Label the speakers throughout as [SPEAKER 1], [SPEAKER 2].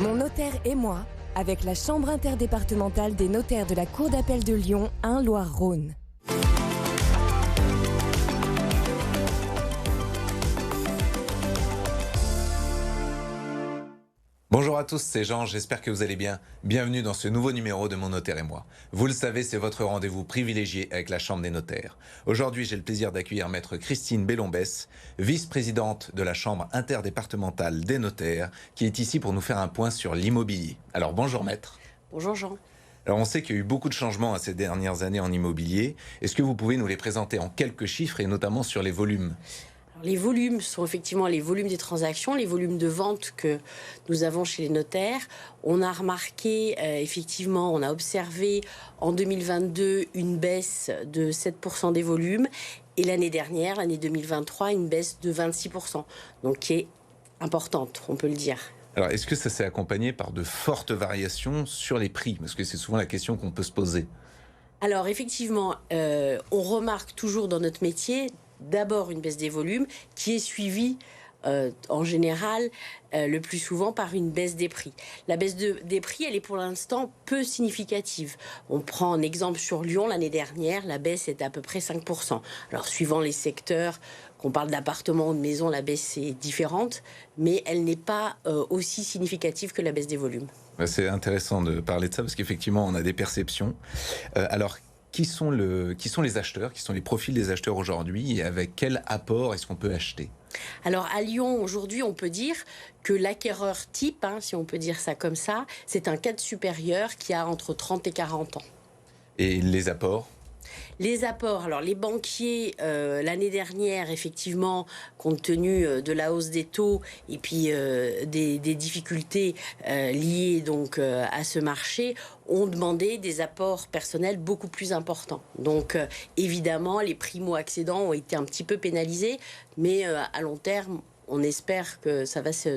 [SPEAKER 1] Mon notaire et moi, avec la Chambre interdépartementale des notaires de la Cour d'appel de Lyon 1 Loire-Rhône.
[SPEAKER 2] Bonjour à tous, c'est Jean, j'espère que vous allez bien. Bienvenue dans ce nouveau numéro de Mon notaire et moi. Vous le savez, c'est votre rendez-vous privilégié avec la Chambre des notaires. Aujourd'hui, j'ai le plaisir d'accueillir Maître Christine Bellombès, vice-présidente de la Chambre interdépartementale des notaires, qui est ici pour nous faire un point sur l'immobilier. Alors bonjour Maître.
[SPEAKER 3] Bonjour Jean.
[SPEAKER 2] Alors on sait qu'il y a eu beaucoup de changements ces dernières années en immobilier. Est-ce que vous pouvez nous les présenter en quelques chiffres et notamment sur les volumes ?
[SPEAKER 3] Les volumes sont effectivement les volumes des transactions, les volumes de vente que nous avons chez les notaires. On a remarqué, effectivement, on a observé en 2022 une baisse de 7% des volumes et l'année dernière, l'année 2023, une baisse de 26%, donc qui est importante, on peut le dire.
[SPEAKER 2] Alors est-ce que ça s'est accompagné par de fortes variations sur les prix ? Parce que c'est souvent la question qu'on peut se poser.
[SPEAKER 3] Alors effectivement, on remarque toujours dans notre métier d'abord une baisse des volumes qui est suivie en général le plus souvent par une baisse des prix. La baisse des prix, elle est pour l'instant peu significative. On prend un exemple sur Lyon, l'année dernière, la baisse est à peu près 5%. Alors suivant les secteurs, qu'on parle d'appartements ou de maisons, la baisse est différente, mais elle n'est pas aussi significative que la baisse des volumes.
[SPEAKER 2] C'est intéressant de parler de ça parce qu'effectivement on a des perceptions. Alors qui sont les acheteurs, qui sont les profils des acheteurs aujourd'hui et avec quel apport est-ce qu'on peut acheter ?
[SPEAKER 3] Alors à Lyon, aujourd'hui, on peut dire que l'acquéreur type, si on peut dire ça comme ça, c'est un cadre supérieur qui a entre 30 et 40 ans.
[SPEAKER 2] Et les apports ?
[SPEAKER 3] Les apports, alors les banquiers, l'année dernière, effectivement, compte tenu de la hausse des taux et puis des difficultés liées donc à ce marché, ont demandé des apports personnels beaucoup plus importants. Donc évidemment, les primo-accédants ont été un petit peu pénalisés, mais à long terme, on espère que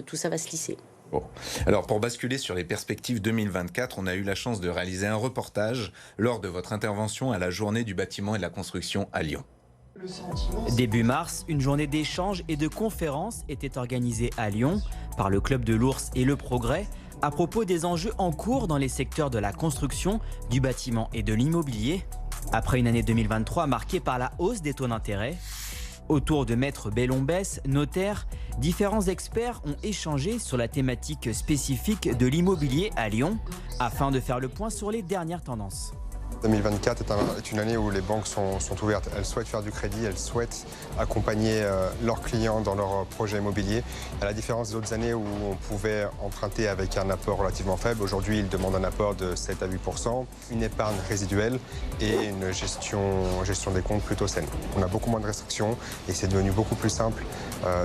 [SPEAKER 3] tout ça va se lisser.
[SPEAKER 2] Bon. Alors pour basculer sur les perspectives 2024, on a eu la chance de réaliser un reportage lors de votre intervention à la journée du bâtiment et de la construction à Lyon.
[SPEAKER 4] Début mars, une journée d'échanges et de conférences était organisée à Lyon par le Club de l'Ours et le Progrès à propos des enjeux en cours dans les secteurs de la construction, du bâtiment et de l'immobilier. Après une année 2023 marquée par la hausse des taux d'intérêt, autour de Maître Bellombès, notaire, différents experts ont échangé sur la thématique spécifique de l'immobilier à Lyon afin de faire le point sur les dernières tendances.
[SPEAKER 5] 2024 est une année où les banques sont ouvertes. Elles souhaitent faire du crédit, elles souhaitent accompagner leurs clients dans leurs projets immobiliers. À la différence des autres années où on pouvait emprunter avec un apport relativement faible, aujourd'hui ils demandent un apport de 7 à 8%, une épargne résiduelle et une gestion des comptes plutôt saine. On a beaucoup moins de restrictions et c'est devenu beaucoup plus simple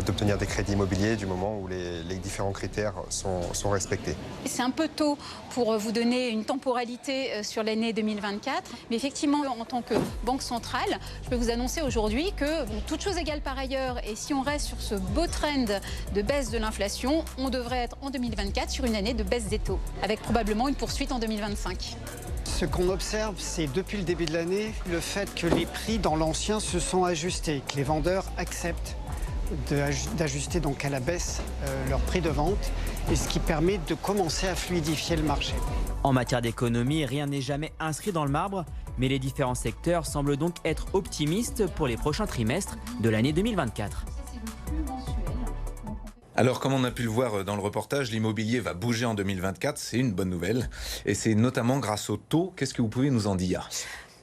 [SPEAKER 5] d'obtenir des crédits immobiliers du moment où les différents critères sont respectés.
[SPEAKER 6] C'est un peu tôt pour vous donner une temporalité sur l'année 2024. Mais effectivement, en tant que banque centrale, je peux vous annoncer aujourd'hui que, toutes choses égales par ailleurs, et si on reste sur ce beau trend de baisse de l'inflation, on devrait être en 2024 sur une année de baisse des taux, avec probablement une poursuite en 2025.
[SPEAKER 7] Ce qu'on observe, c'est depuis le début de l'année, le fait que les prix dans l'ancien se sont ajustés, que les vendeurs acceptent d'ajuster donc à la baisse leur prix de vente, et ce qui permet de commencer à fluidifier le marché.
[SPEAKER 4] En matière d'économie, rien n'est jamais inscrit dans le marbre, mais les différents secteurs semblent donc être optimistes pour les prochains trimestres de l'année 2024.
[SPEAKER 2] Alors comme on a pu le voir dans le reportage, l'immobilier va bouger en 2024, c'est une bonne nouvelle. Et c'est notamment grâce aux taux. Qu'est-ce que vous pouvez nous en dire ?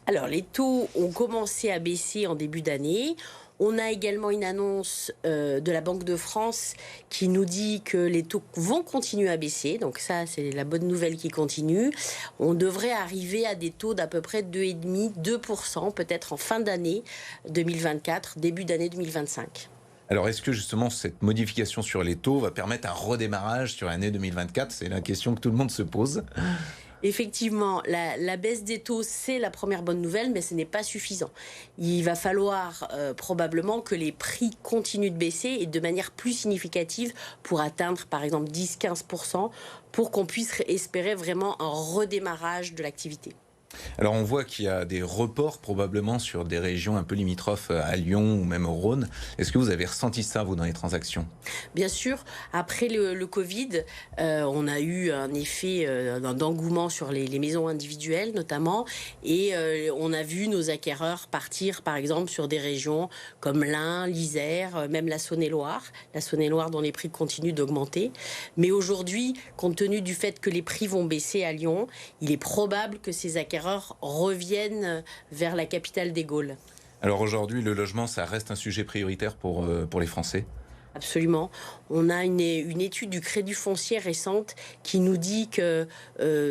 [SPEAKER 3] Alors les taux ont commencé à baisser en début d'année. On a également une annonce de la Banque de France qui nous dit que les taux vont continuer à baisser. Donc ça, c'est la bonne nouvelle qui continue. On devrait arriver à des taux d'à peu près 2,5-2%, peut-être en fin d'année 2024, début d'année 2025.
[SPEAKER 2] Alors est-ce que justement cette modification sur les taux va permettre un redémarrage sur l'année 2024 ? C'est la question que tout le monde se pose.
[SPEAKER 3] Effectivement, la baisse des taux, c'est la première bonne nouvelle, mais ce n'est pas suffisant. Il va falloir probablement que les prix continuent de baisser et de manière plus significative pour atteindre par exemple 10-15% pour qu'on puisse espérer vraiment un redémarrage de l'activité.
[SPEAKER 2] Alors on voit qu'il y a des reports probablement sur des régions un peu limitrophes à Lyon ou même au Rhône. Est-ce que vous avez ressenti ça, vous, dans les transactions?
[SPEAKER 3] Bien sûr, après le Covid, on a eu un effet d'engouement sur les maisons individuelles notamment, et on a vu nos acquéreurs partir par exemple sur des régions comme l'Ain, l'Isère, même la Saône-et-Loire dont les prix continuent d'augmenter. Mais aujourd'hui, compte tenu du fait que les prix vont baisser à Lyon, il est probable que ces acquéreurs reviennent vers la capitale des Gaules.
[SPEAKER 2] Alors aujourd'hui, le logement, ça reste un sujet prioritaire pour les Français?
[SPEAKER 3] Absolument. On a une étude du Crédit Foncier récente qui nous dit que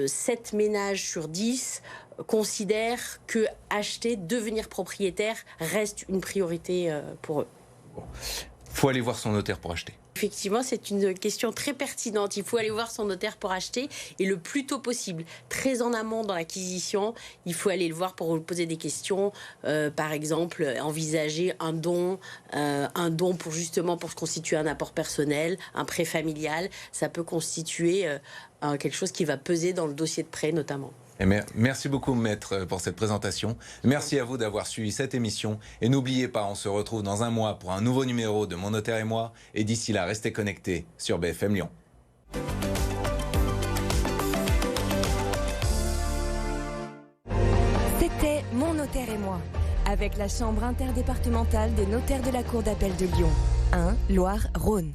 [SPEAKER 3] 7 ménages sur 10 considèrent que acheter, devenir propriétaire reste une priorité pour eux.
[SPEAKER 2] Faut aller voir son notaire pour acheter.
[SPEAKER 3] Effectivement, c'est une question très pertinente. Il faut aller voir son notaire pour acheter, et le plus tôt possible. Très en amont dans l'acquisition, il faut aller le voir pour lui poser des questions. Par exemple, envisager un don pour se constituer un apport personnel, un prêt familial. Ça peut constituer quelque chose qui va peser dans le dossier de prêt notamment.
[SPEAKER 2] Merci beaucoup, maître, pour cette présentation. Merci à vous d'avoir suivi cette émission. Et n'oubliez pas, on se retrouve dans un mois pour un nouveau numéro de Mon Notaire et moi. Et d'ici là, restez connectés sur BFM Lyon.
[SPEAKER 1] C'était Mon Notaire et moi, avec la Chambre interdépartementale des notaires de la Cour d'appel de Lyon, 1 Loire-Rhône.